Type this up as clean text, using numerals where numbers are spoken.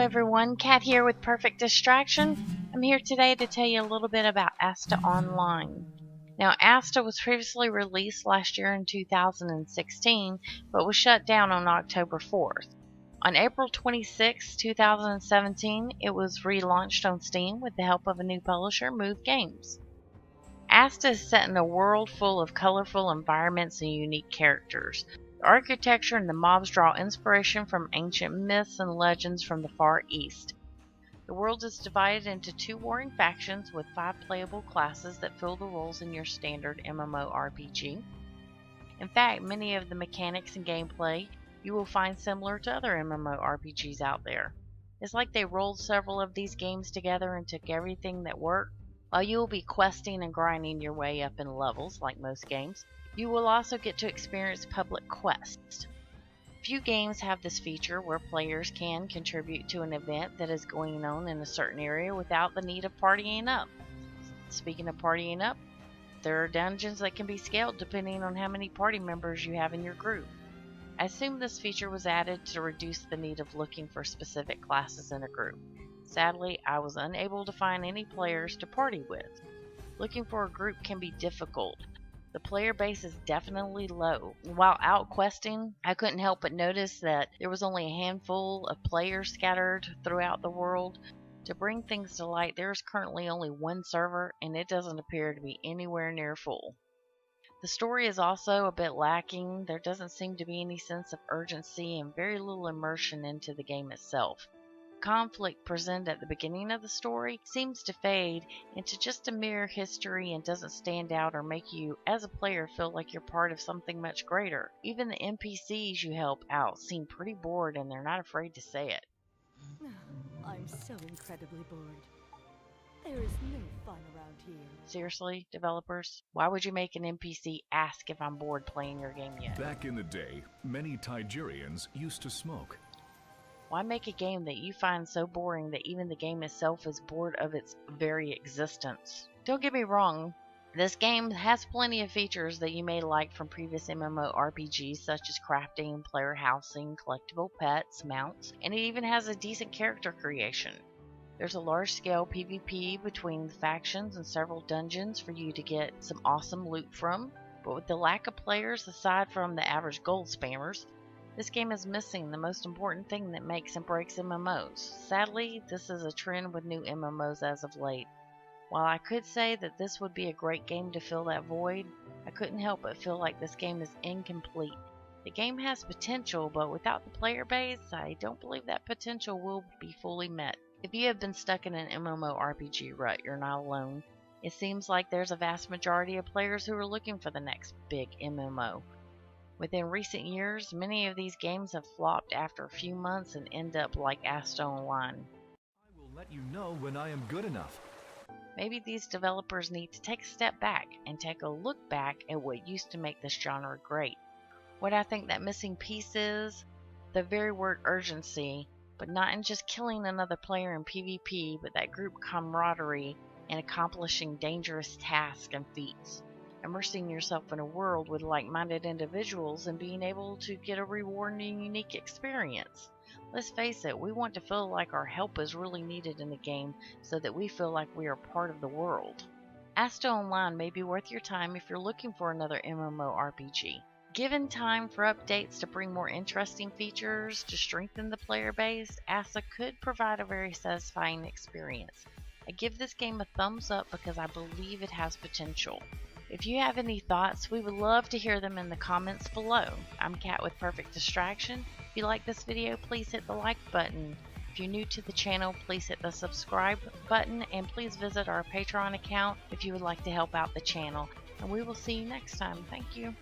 everyone, Kat here with Perfect Distraction. I'm here today to tell you a little bit about ASTA Online. Now, ASTA was previously released last year in 2016, but was shut down on October 4th. On April 26, 2017, it was relaunched on Steam with the help of a new publisher, Move Games. ASTA is set in a world full of colorful environments and unique characters. The architecture and the mobs draw inspiration from ancient myths and legends from the Far East. The world is divided into two warring factions with 5 playable classes that fill the roles in your standard MMORPG. In fact, many of the mechanics and gameplay you will find similar to other MMORPGs out there. It's like they rolled several of these games together and took everything that worked. While you will be questing and grinding your way up in levels like most games, you will also get to experience public quests. Few games have this feature where players can contribute to an event that is going on in a certain area without the need of partying up. Speaking of partying up, there are dungeons that can be scaled depending on how many party members you have in your group. I assume this feature was added to reduce the need of looking for specific classes in a group. Sadly, I was unable to find any players to party with. Looking for a group can be difficult. The player base is definitely low. While out questing, I couldn't help but notice that there was only a handful of players scattered throughout the world. To bring things to light, there is currently only one server, and it doesn't appear to be anywhere near full. The story is also a bit lacking. There doesn't seem to be any sense of urgency and very little immersion into the game itself. Conflict presented at the beginning of the story seems to fade into just a mere history and doesn't stand out or make you, as a player, feel like you're part of something much greater. Even the NPCs you help out seem pretty bored, and they're not afraid to say it. I'm so incredibly bored. There is no fun around here. Seriously, developers? Why would you make an NPC ask if I'm bored playing your game yet? Back in the day, many Tigerians used to smoke. Why make a game that you find so boring that even the game itself is bored of its very existence? Don't get me wrong, this game has plenty of features that you may like from previous MMORPGs such as crafting, player housing, collectible pets, mounts, and it even has a decent character creation. There's a large-scale PvP between the factions and several dungeons for you to get some awesome loot from, but with the lack of players aside from the average gold spammers, this game is missing the most important thing that makes and breaks MMOs. Sadly, this is a trend with new MMOs as of late. While I could say that this would be a great game to fill that void, I couldn't help but feel like this game is incomplete. The game has potential, but without the player base, I don't believe that potential will be fully met. If you have been stuck in an MMORPG rut, you're not alone. It seems like there's a vast majority of players who are looking for the next big MMO. Within recent years, many of these games have flopped after a few months and end up like ASTA Online. I will let you know when I am good enough. Maybe these developers need to take a step back and take a look back at what used to make this genre great. What I think that missing piece is the very word urgency, but not in just killing another player in PvP, but that group camaraderie and accomplishing dangerous tasks and feats. Immersing yourself in a world with like-minded individuals and being able to get a rewarding, unique experience. Let's face it, we want to feel like our help is really needed in the game so that we feel like we are part of the world. ASTA Online may be worth your time if you're looking for another MMORPG. Given time for updates to bring more interesting features to strengthen the player base, ASTA could provide a very satisfying experience. I give this game a thumbs up because I believe it has potential. If you have any thoughts, we would love to hear them in the comments below. I'm Kat with Perfect Distraction. If you like this video, please hit the like button. If you're new to the channel, please hit the subscribe button, and please visit our Patreon account if you would like to help out the channel. And we will see you next time. Thank you.